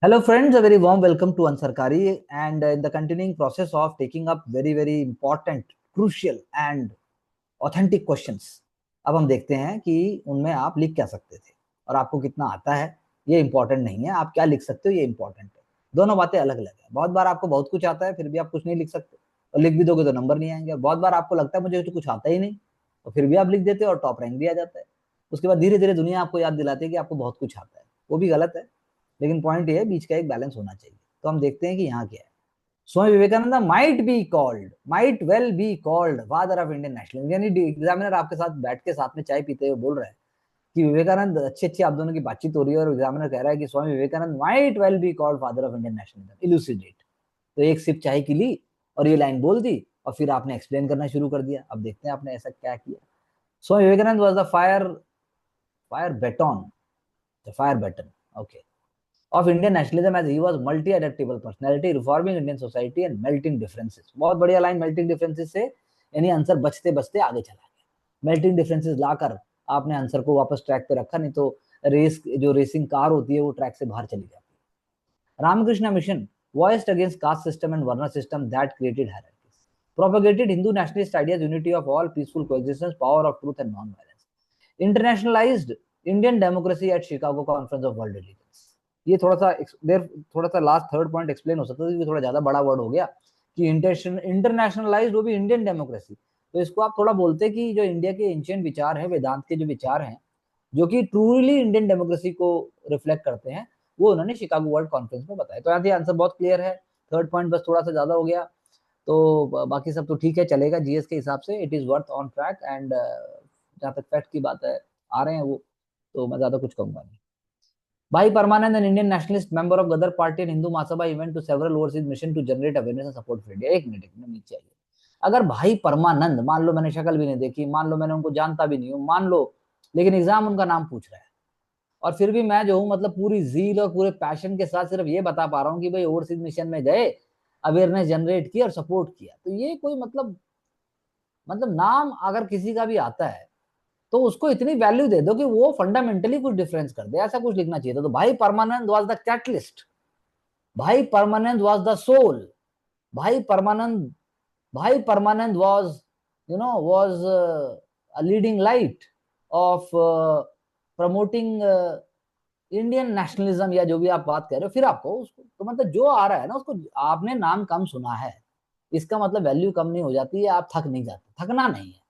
Hello friends, a very warm welcome to Ansarkari and in the continuing process of taking up very important, crucial and authentic questions. अब हम देखते हैं कि उनमें आप लिख क्या सकते थे और आपको कितना आता है ये इंपॉर्टेंट नहीं है, आप क्या लिख सकते हो ये इंपॉर्टेंट है। दोनों बातें अलग अलग है। बहुत बार आपको बहुत कुछ आता है फिर भी आप कुछ नहीं लिख सकते और लिख भी दोगे तो नंबर नहीं आएंगे, और बहुत बार आपको लगता है मुझे तो कुछ आता ही नहीं और फिर भी आप लिख देते हो और टॉप रैंक भी आ जाता है। उसके बाद धीरे धीरे दुनिया आपको याद दिलाती है कि आपको बहुत कुछ आता है, वो भी गलत है। लेकिन पॉइंट ये है बीच का एक बैलेंस होना चाहिए। तो हम देखते हैं कि यहाँ क्या है। Swami Vivekananda might well be called father of Indian nationalism, यानी एग्जामिनर आपके साथ बैठ के साथ में चाय पीते हुए बोल रहे हैं कि विवेकानंद, अच्छी अच्छी आप दोनों की बातचीत हो रही है और एग्जामिनर कह रहा है कि Swami Vivekananda might well be called father of Indian nationalism, elucidate. तो एक सिप चाय की ली और ये लाइन बोल दी और फिर आपने एक्सप्लेन करना शुरू कर दिया। अब देखते हैं आपने ऐसा क्या किया। Swami Vivekananda was the fire baton, the fire button, okay, of Indian nationalism, as he was multi-adaptable personality, reforming Indian society and melting differences। बहुत बढ़िया लाइन, melting differences से यानी आंसर बचते बचते आगे चला गया। melting differences लाकर आपने आंसर को वापस ट्रैक पे रखा, नहीं तो रेस जो रेसिंग कार होती है वो ट्रैक से बाहर चली जाती है। Ramakrishna Mission voiced against caste system and varna system that created hierarchies, propagated Hindu nationalist ideas, unity of all, peaceful coexistence, power of truth and non-violence, internationalized Indian democracy at Chicago Conference of World Religions। ये थोड़ा सा last third point explain हो सकता है, ये थोड़ा ज्यादा बड़ा वर्ड हो गया कि इंटरनेशनलाइज्ड, वो भी इंडियन डेमोक्रेसी। तो इसको आप थोड़ा बोलते कि जो इंडिया के एंशिएंट विचार हैं, वेदांत के जो विचार हैं, जो कि ट्रूली इंडियन डेमोक्रेसी को रिफ्लेक्ट करते हैं, वो उन्होंने शिकागो वर्ल्ड कॉन्फ्रेंस में बताया। तो यहाँ आंसर बहुत क्लियर है। थर्ड पॉइंट बस थोड़ा सा ज्यादा हो गया, तो बाकी सब तो ठीक है, चलेगा। जीएस के हिसाब से it is worth on track. And जहाँ तक फैक्ट की बात है, आ रहे हैं वो, तो मैं ज्यादा कुछ कहूंगा नहीं। भाई परमानंद, an Indian nationalist member of Gadar party and Hindu Mahasabha, he went to several overseas mission to generate awareness and support for India। एक मिनट नीचे आइए। अगर भाई परमानंद, मान लो मैंने शक्ल भी नहीं देखी, मान लो मैंने उनको जानता भी नहीं हूँ, मान लो, लेकिन एग्जाम उनका नाम पूछ रहा है और फिर भी मैं जो हूँ मतलब पूरी जील और पूरे पैशन के साथ सिर्फ ये बता पा रहा हूँ कि भाई ओवरसीज मिशन में गए, अवेयरनेस जनरेट की और सपोर्ट किया, तो ये कोई मतलब नाम अगर किसी का भी आता है तो उसको इतनी वैल्यू दे दो कि वो फंडामेंटली कुछ डिफरेंस कर दे, ऐसा कुछ लिखना चाहिए था। तो भाई परमानंद वाज द कैटलिस्ट, भाई Parmanand was the soul, Bhai Parmanand Bhai Parmanand was was a leading light of promoting Indian nationalism, या जो भी आप बात कर रहे हो। फिर आपको उसको तो मतलब जो आ रहा है ना उसको, आपने नाम कम सुना है इसका मतलब वैल्यू कम नहीं हो जाती है, आप थक नहीं जाते, थकना नहीं है।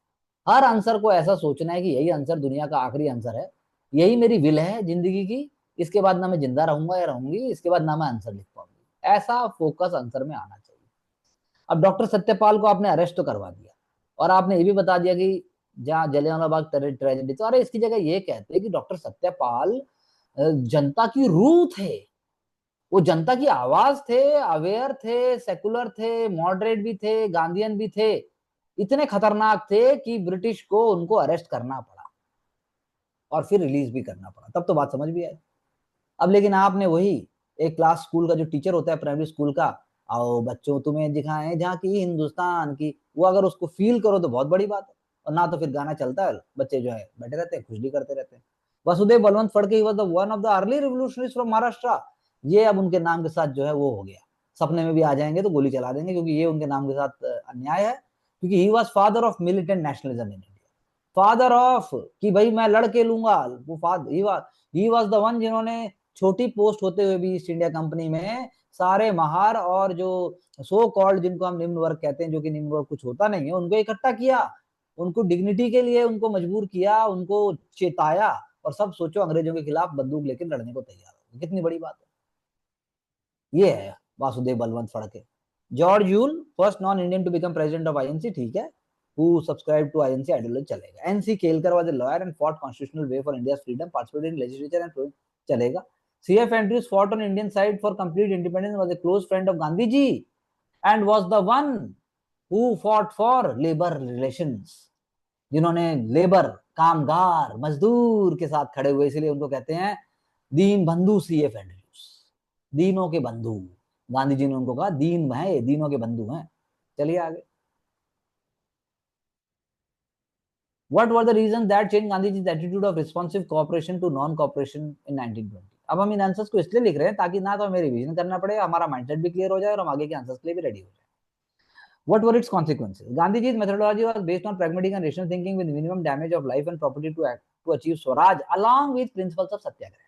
हर आंसर को ऐसा सोचना है कि यही आंसर दुनिया का आखिरी आंसर है, यही मेरी विल है जिंदगी की, इसके बाद ना मैं जिंदा रहूंगा या रहूंगी, इसके बाद ना मैं आंसर लिख पाऊंगी। ऐसा फोकस आंसर में आना चाहिए। अब डॉक्टर सत्यपाल को आपने अरेस्ट तो करवा दिया और आपने ये भी बता दिया कि जहाँ जलियांवाला बाग ट्रेजेडी, तो अरे इसकी जगह ये कहते कि डॉक्टर सत्यपाल जनता की रूह थे, वो जनता की आवाज थे, अवेयर थे, सेकुलर थे, मॉडरेट भी थे, गांधीयन भी थे, इतने खतरनाक थे कि ब्रिटिश को उनको अरेस्ट करना पड़ा और फिर रिलीज भी करना पड़ा, तब तो बात समझ भी आई। अब लेकिन आपने वही एक क्लास स्कूल का जो टीचर होता है प्राइमरी स्कूल का, आओ बच्चों तुम्हें दिखाएं झांकी हिंदुस्तान की, वो अगर उसको फील करो तो बहुत बड़ी बात है, और ना तो फिर गाना चलता है, बच्चे जो है बैठे रहते हैं, खुशली करते रहते हैं। Vasudev Balwant Phadke was the one of the early revolutionaries from Maharashtra, ये अब उनके नाम के साथ जो है वो हो गया, सपने में भी आ जाएंगे तो गोली चला देंगे, क्योंकि ये उनके नाम के साथ अन्याय है। क्योंकि he was father of militant nationalism in India, father of कि भाई मैं लड़के लूंगा, वो father he was the one जिन्होंने छोटी पोस्ट होते हुए भी ईस्ट इंडिया कंपनी में सारे महार और जो सो कॉल्ड, जिनको हम निम्न वर्ग कहते हैं, जो कि निम्न वर्ग कुछ होता नहीं है, उनको इकट्ठा किया, उनको डिग्निटी के लिए उनको मजबूर किया, उनको चेताया, और सब सोचो अंग्रेजों के खिलाफ बंदूक लेकर लड़ने को तैयार हो। कितनी बड़ी बात है। ये है Vasudev Balwant Phadke. George Yule, first non Indian to become president of INC, ठीक है, who subscribed to INC ideology, चलेगा। NC Kelkar was a lawyer and fought constitutional way for India's freedom, participated in legislature and चलेगा। CF Andrews fought on Indian side for complete independence, was a close friend of Gandhi ji and was the one who fought for labor relations, जिन्होंने labour, कामगार, मजदूर के साथ खड़े हुए, इसलिए उनको कहते हैं दीन बंधु। CF एंड्रयूज दीनों के बंधु, गांधी जी ने उनको कहा दीन है, दीनों के बंधु हैं। चलिए आगे। What were the reasons that changed Gandhiji's attitude of responsive cooperation to non-cooperation in 1920? अब हम इन आंसर्स को इसलिए लिख रहे हैं ताकि ना तो हमें रिवीजन करना पड़े, हमारा माइंडसेट भी क्लियर हो जाए और हम आगे के आंसर्स के लिए भी रेडी हो जाए. What were its consequences? Gandhiji's methodology was based on pragmatic and rational thinking with minimum damage of life and property to achieve Swaraj along with principles of सत्याग्रह.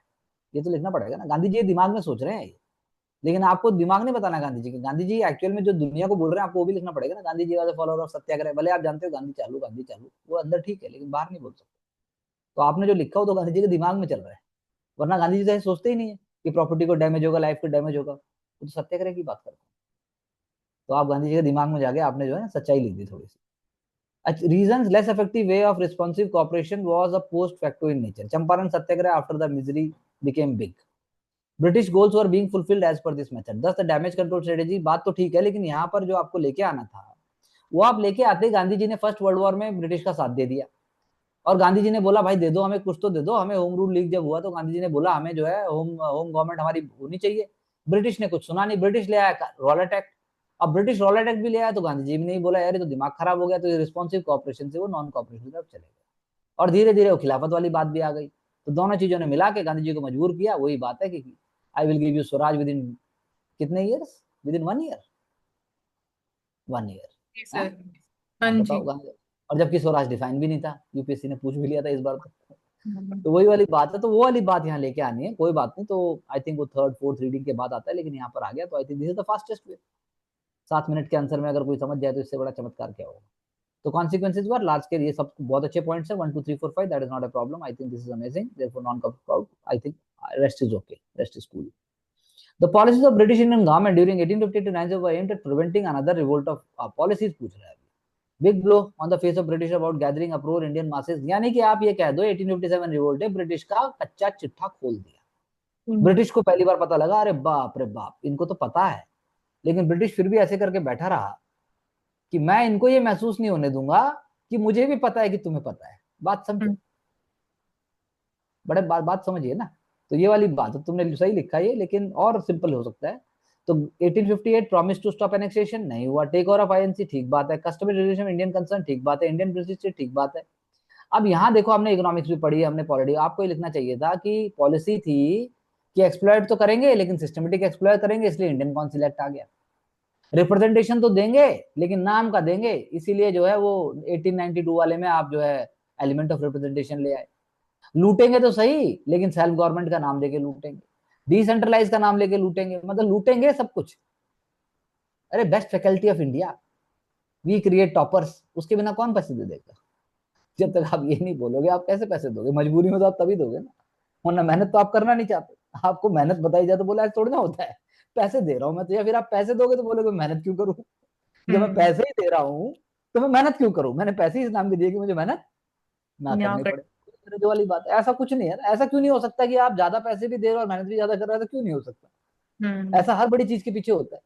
ये तो लिखना पड़ेगा ना, गांधी जी दिमाग में सोच रहे हैं ये, लेकिन आपको दिमाग नहीं बताना गांधी जी की. गांधी जी एक्चुअल में जो दुनिया को बोल रहे हैं आपको वो भी लिखना पड़ेगा ना. Gandhi ji was follower of सत्याग्रह. भले आप जानते हो गांधी चालू वो अंदर ठीक है, लेकिन बाहर नहीं बोल सकते. तो आपने जो लिखा हो तो गांधी जी के दिमाग में चल रहा है, वरना गांधी जी तो सोचते ही नहीं है कि प्रॉपर्टी को डैमेज होगा, लाइफ को डैमेज होगा. वो तो सत्याग्रह की बात करते हैं. तो आप गांधी जी के दिमाग में जाके आपने जो है सच्चाई लिख दी थोड़ी सी. A reasons less effective way of responsive cooperation was a post facto in nature. Champaran Satyagraha after the misery became big. British goals were being fulfilled as per this method. Thus the damage control strategy. बात तो ठीक है, लेकिन यहाँ पर जो आपको लेके आना था वो आप लेके आते. गांधी जी ने फर्स्ट वर्ल्ड वॉर में ब्रिटिश का साथ दे दिया और गांधी जी ने बोला भाई दे दो हमें, कुछ तो दे दो हमें. होम रूल लीग जब हुआ तो गांधी जी ने बोला हमें जो है होम गवर्नमेंट हमारी होनी चाहिए. ब्रिटिश ने कुछ सुना नहीं, ब्रिटिश ले आया रॉलेट एक्ट. अब ब्रिटिश रॉलेट एक्ट भी ले आया तो गांधी जी भी नहीं बोला यार ये तो दिमाग खराब हो गया. तो रिस्पॉन्सिव कॉपरेशन से वो नॉन कॉपरेशन की तरफ चले गए और धीरे धीरे वो खिलाफत वाली बात भी आ गई. तो दोनों चीजों ने मिला के गांधी जी को मजबूर किया. वही बात है कि I will give you swaraj within कितने years, within 1 year, 1 year. Sir. हाँ हाँ बताओ जी. गांधी. और जबकि स्वराज डिफाइन भी नहीं था, यूपीएससी ने पूछ भी लिया था इस बार. तो वही वाली बात है. तो वो वाली बात यहाँ लेके आनी है, कोई बात नहीं. तो आई थिंक वो थर्ड फोर्थ रीडिंग के बाद आता है, लेकिन यहाँ पर आ गया. तो आई think this is the fastest way. 7 minute के आंसर में अगर कोई समझ जाए तो इससे बड़ा चमत्कार क्या होगा. तो कॉन्सिक्वेंसेज वर लार्ज स्केल. ये सब बहुत अच्छे पॉइंट्स है. 1 2 3 4 5 that is not a problem. I think this is amazing. Therefore non cooperate I think rest is okay, rest is cool. The policies of British Indian government during 1850 to 90 were aimed at preventing another revolt of policies. पूछ रहा है big blow on the face of British about gathering approve Indian masses. यानी कि आप ये कह दो 1857 revolt ने ब्रिटिश का कच्चा चिट्ठा खोल दिया. ब्रिटिश को पहली बार पता लगा अरे बाप रे बाप इनको तो पता है, लेकिन ब्रिटिश फिर भी ऐसे करके बैठा रहा कि मैं इनको ये महसूस नहीं होने दूंगा कि मुझे भी पता है कि तुम्हें पता है. बात समझो, बड़े बात समझिए ना. तो ये वाली बात है, तुमने सही लिखा है लेकिन और सिंपल हो सकता है. तो 1858 प्रॉमिस टू स्टॉप एनेक्सेशन नहीं हुआ. टेक ओवर ऑफ आईएनसी ठीक बात है. कस्टमरी रिलेशन इंडियन कंसर्न ठीक बात है. इंडियन ब्रिटिश ठीक बात है. अब यहाँ देखो हमने इकोनॉमिक्स भी पढ़ी है, हमने पॉलिटी. आपको ये लिखना चाहिए था कि पॉलिसी थी कि एक्सप्लॉइट तो करेंगे लेकिन सिस्टमेटिक एक्सप्लॉइट करेंगे, इसलिए इंडियन काउंसिल एक्ट आ गया. रिप्रेजेंटेशन तो देंगे लेकिन नाम का देंगे, इसीलिए जो है वो 1892 वाले में आप जो है एलिमेंट ऑफ रिप्रेजेंटेशन ले आए. लूटेंगे तो सही लेकिन सेल्फ गवर्नमेंट का नाम लेके लूटेंगे, डिसेंट्रलाइज का नाम लेके लूटेंगे, मतलब लूटेंगे सब कुछ. अरे best faculty of India, we create toppers, उसके बिना कौन पैसे दे देगा. जब तक आप ये नहीं बोलोगे आप कैसे पैसे दोगे. मजबूरी में तो आप तभी दोगे ना, वरना मेहनत तो आप करना नहीं चाहते. आपको मेहनत बताई जाए तो बोला थोड़ी ना होता है पैसे दे रहा हूं मैं तो, या फिर आप पैसे दोगे तो बोलोगे मेहनत क्यों करूं. जब मैं पैसे ही दे रहा हूं तो मैं मेहनत क्यों करूं. मैंने पैसे इस नाम के दिए कि मुझे मेहनत ना करनी पड़े. जो वाली बात है, ऐसा कुछ नहीं है ना. ऐसा क्यों नहीं हो सकता कि आप ज्यादा पैसे भी दे रहे हो और मेहनत भी ज्यादा कर रहे हो. तो क्यों नहीं हो सकता. ऐसा हर बड़ी चीज के पीछे होता है.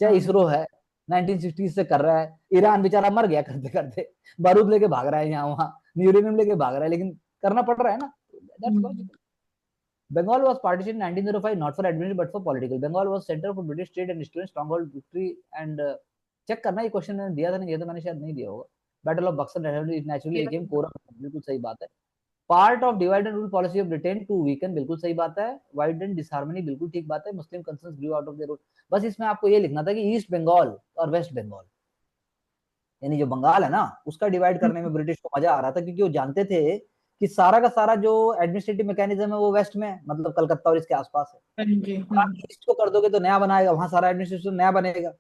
चाहे इसरो है 1960 से कर रहा है, ईरान बेचारा मर गया करते करते, बारूद लेके भाग रहा है यहाँ वहां, यूरेनियम लेके भाग रहा है, लेकिन करना पड़ रहा है ना. That's logical. Bengal was partitioned in 1905 not for administrative but for political. Bengal was center for British trade and influence, stronghold, victory and check करना. ये क्वेश्चन मैंने दिया था नहीं, ये तो मैंने शायद नहीं दिया होगा. Battle of Buxar naturally became core. बिल्कुल सही बात है. Part of divide and rule policy of Britain to weaken. बिल्कुल सही बात है. Wide and disharmony. बिल्कुल ठीक बात है. Muslim concerns grew out of their rule. बस इसमें आपको ये लिखना था कि ईस्ट बंगाल और वेस्ट बंगाल, यानी जो बंगाल है ना उसका डिवाइड करने में ब्रिटिश को मजा आ रहा था, क्योंकि वो जानते थे कि सारा का सारा जो एडमिनिस्ट्रेटिव मैकेनिज्म है वो वेस्ट में है, मतलब कलकत्ता और इसके आसपास है. आप ईस्ट को कर दोगे तो नया बनाएगा, वहां सारा एडमिनिस्ट्रेशन नया बनेगा.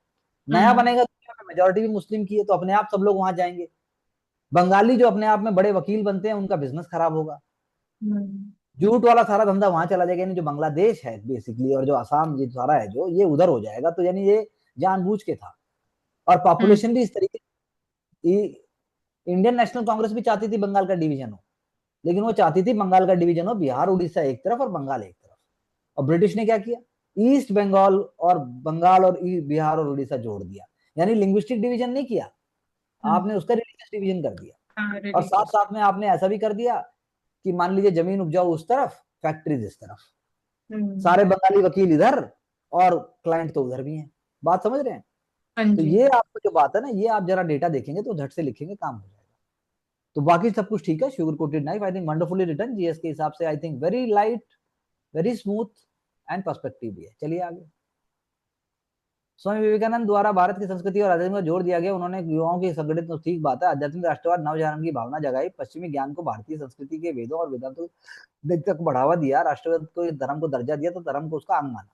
नया बनेगा तो मेजोरिटी भी मुस्लिम की है तो अपने आप सब लोग वहां जाएंगे. बंगाली जो अपने आप में बड़े वकील बनते हैं उनका बिजनेस खराब होगा. जूट वाला सारा धंधा वहां चला जाएगा, यानी जो बांग्लादेश है बेसिकली और जो आसाम ये सारा है जो ये उधर हो जाएगा. तो यानी ये जानबूझ के था. और पॉपुलेशन भी इस तरीके. इंडियन नेशनल कांग्रेस भी चाहती थी बंगाल का डिवीजन हो, लेकिन वो चाहती थी बंगाल का डिवीजन हो बिहार उड़ीसा एक तरफ और बंगाल एक तरफ. और ब्रिटिश ने क्या किया, ईस्ट बंगाल और बंगाल और बिहार और उड़ीसा जोड़ दिया. यानी लिंग्विस्टिक डिवीजन नहीं किया आपने, उसका रिलीजियस डिवीजन कर दिया. और साथ साथ में आपने ऐसा भी कर दिया कि मान लीजिए जमीन उपजाऊ उस तरफ, फैक्ट्रीज इस तरफ, सारे बंगाली वकील इधर और क्लाइंट तो उधर भी हैं. बात समझ रहे हैं. तो ये आपको जो बात है ना, ये आप जरा डेटा देखेंगे तो झट से लिखेंगे, काम हो जाएगा. तो बाकी सब कुछ ठीक है. Sugar coated knife I think wonderfully written. GS के हिसाब से I think very light very smooth and perspective भी है। चलिए आगे। स्वामी विवेकानंद द्वारा भारत की संस्कृति और आध्यात्म का जोड़ दिया गया। उन्होंने युवाओं की संगठित, तो ठीक बात है, आध्यात्मिक राष्ट्रवाद नवजागरण की भावना जगाई, पश्चिमी ज्ञान को भारतीय संस्कृति के वेदों और वेदांतों तक बढ़ावा दिया, राष्ट्रवाद को धर्म को दर्जा दिया तो धर्म को उसका अंग माना,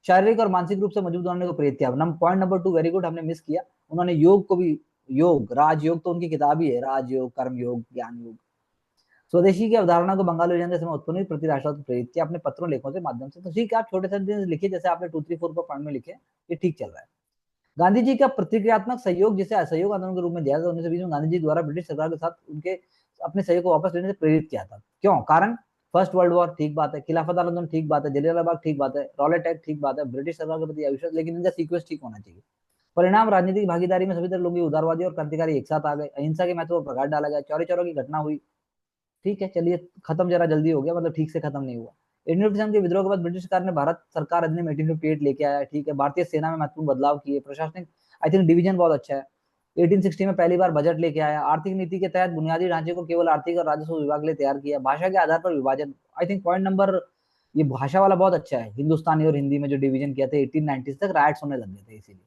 शारीरिक और मानसिक रूप से मजबूत होने को प्रेरित किया। पॉइंट नंबर 2 वेरी गुड, हमने मिस किया। उन्होंने योग को भी, योग राजयोग तो उनकी किताब ही है, राजयोग, कर्मयोग, ज्ञान योग। स्वदेशी की अवधारणा को बंगाल विभाजन के समय उत्पन्न हुई, प्रति राष्ट्रवाद को प्रेरित किया अपने पत्रों लेखों से माध्यम से। तो ठीक है, आप छोटे से लिखिए, जैसे आपने 2, 3, 4 पर पॉइंट में लिखे, ये ठीक चल रहा है। गांधी जी का प्रतिक्रियात्मक सहयोग, जिसे असहयोग आंदोलन के रूप में दिया था 1920 में, गांधी जी द्वारा ब्रिटिश सरकार के साथ उनके अपने सहयोग को वापस लेने से प्रेरित किया था। क्यों? कारण फर्स्ट वर्ल्ड वॉर, ठीक बात है, खिलाफत आंदोलन, ठीक बात है, जलियांवाला बाग, ठीक बात है, रॉलेट एक्ट, ठीक बात है, ब्रिटिश सरकार के प्रति अविश्वास, लेकिन इनका सीक्वेंस ठीक होना चाहिए। परिणाम, राजनीतिक भागीदारी में सभी तरह लोगों की उदारवादी और क्रांतिकारी एक साथ आ गए, अहिंसा के महत्व पर प्रकाश डाला गया, चौरी चौरा की घटना हुई। ठीक है, चलिए खत्म जरा जल्दी हो गया, मतलब ठीक से खत्म नहीं हुआ। इंडियन के विद्रोह के बाद ब्रिटिश सरकार ने भारत सरकार अधिनियम 1858 लेके आया। ठीक है, भारतीय सेना में महत्वपूर्ण बदलाव किए, प्रशासनिक आई थिंक डिवीजन बहुत अच्छा है। 1860 में पहली बार बजट लेके आया, आर्थिक नीति के तहत बुनियादी ढांचे को केवल आर्थिक और राजस्व विभाग के लिए तैयार किया, भाषा के आधार पर विभाजन, आई थिंक पॉइंट नंबर, ये भाषा वाला बहुत अच्छा है, हिंदुस्तानी और हिंदी में जो डिवीजन किया था 1890 तक राइट्स होने लग गए थे इसीलिए।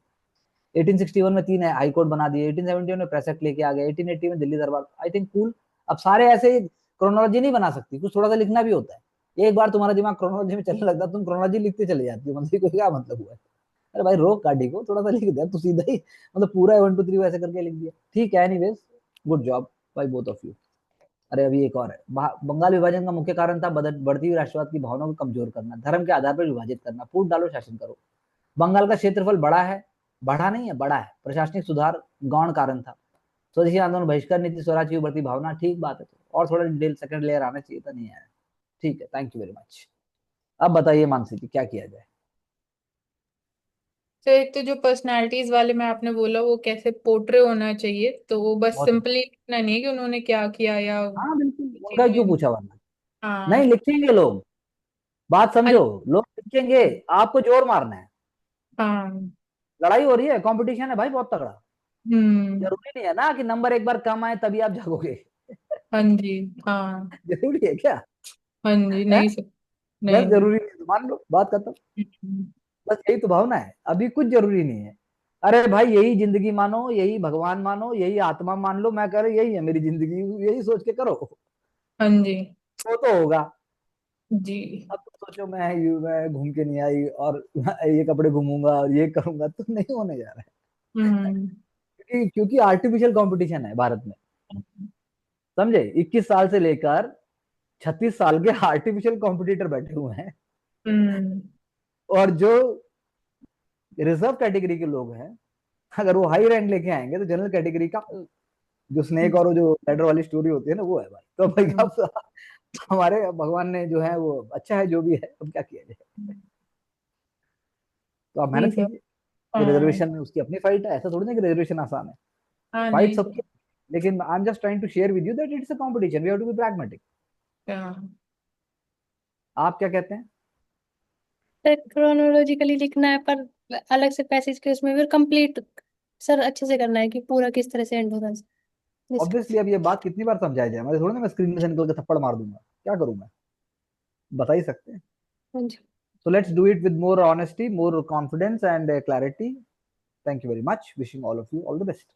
1861 में 3 हाई कोर्ट बना दिए, 1871 में प्रेस एक्ट लेके आ गए, 1880 में दिल्ली दरबार, आई थिंक कूल। अब सारे ऐसे क्रोनोलॉजी नहीं बना सकती, कुछ थोड़ा सा लिखना भी होता है। एक बार तुम्हारा दिमाग क्रोनोलॉजी में चलने लगता, तुम क्रोनोलॉजी लिखते चले जाती हो, मतलब क्या मतलब हुआ है? अरे भाई रोक गाड़ी को, थोड़ा सा लिख दे तू, सीधा ही मतलब पूरा 1 2 3 ऐसे करके लिख दिया। ठीक है, anyways good job by both of you. अरे अभी एक और है, बंगाल विभाजन का मुख्य कारण था बढ़ती हुई राष्ट्रवाद की भावना को कमजोर करना, धर्म के आधार पर विभाजित करना, फूट डालो शासन करो। बंगाल का क्षेत्रफल बड़ा है, बढ़ा नहीं है, बड़ा है, प्रशासनिक सुधार गौण कारण था, स्वदेशी आंदोलन, बहिष्कार नीति, स्वराज की उभरती भावना, ठीक बात है, और थोड़ा डिटेल सेकंड लेयर आना चाहिए था, नहीं आया। ठीक है, थैंक यू वेरी मच। अब बताइए मानसी जी, क्या किया जाए? तो एक तो जो पर्सनालिटीज वाले में आपने बोला वो कैसे पोर्ट्रे होना चाहिए, तो वो बस बहुत सिंपली लिखना नहीं है कि उन्होंने क्या किया या हाँ बिल्कुल, उनका क्यों चीजें। पूछा वरना? नहीं हाँ। लिखेंगे लोग, बात समझो, अल- लोग लिखेंगे, आपको जोर मारना है। हाँ। लड़ाई हो रही है, कंपटीशन है भाई बहुत तगड़ा। हम्म। जरूरी नहीं है ना कि नंबर एक बार कम आए तभी आप जागोगे। हाँ जी। हाँ। जरूरी है क्या? हाँ जी, है? नहीं सब। बस नहीं नहीं। जरूरी नहीं है तो मान लो, बात खत्म। हम्म। बस यही तो भावना है, अभी कुछ जरूरी नहीं है। अरे भाई यही जिंदगी मानो, यही भगवान मानो, यही आत्मा मान लो, मैं कह रहा यही है मेरी जिंदगी, यही सोच के करो हाँ जी। तो होगा। जी। अब तो सोचो मैं घूम के नहीं आई और ये कपड़े घूमूंगा और ये करूंगा, तो नहीं होने जा रहा है। हम्म। क्योंकि आर्टिफिशियल कंपटीशन है भारत में, समझे? 21 साल से लेकर 36 साल के आर्टिफिशियल कॉम्पिटिटर बैठे हुए हैं, हम्म। और जो रिजर्व कैटेगरी के लोग हैं, अगर वो हाई रैंक लेके आएंगे तो जनरल कैटेगरी का जो स्नेक और वो जो लैडर वाली स्टोरी होती है ना, वो है भाई। तो भाई हम्म। अब हमारे भगवान ने जो है वो अच्छा है, जो भी है, अब क्या किया जाए। तो आप मेहनत ठीक है। कीजिए, जो हाँ। रिजर्वेशन में उसकी अपनी फाइट है, ऐसा थोड़ी ना कि रिजर्वेशन आसान है, हाँ फाइट नहीं सबकी। सब। लेकिन I am just trying to share with you that it's a competition, we have to be pragmatic. हाँ। आप क्या कहते हैं? सर क्रोनोलॉजिकली लिखना है, पर अलग से पैसेज के उसमें फिर कंप्लीट सर अच्छे से करना है कि पूरा किस तरह से एंड होता है इसका। ऑब्वियसली अब ये बात कितनी बार समझाई जाए, मैं थोड़ी ना मैं स्क्रीन में से निकल के थप्पड़ मार दूंगा, क्या करूं मैं, बता ही सकते हैं। हाँ जी। So let's do it with more honesty, more confidence, and clarity. Thank you very much. Wishing all of you all the best.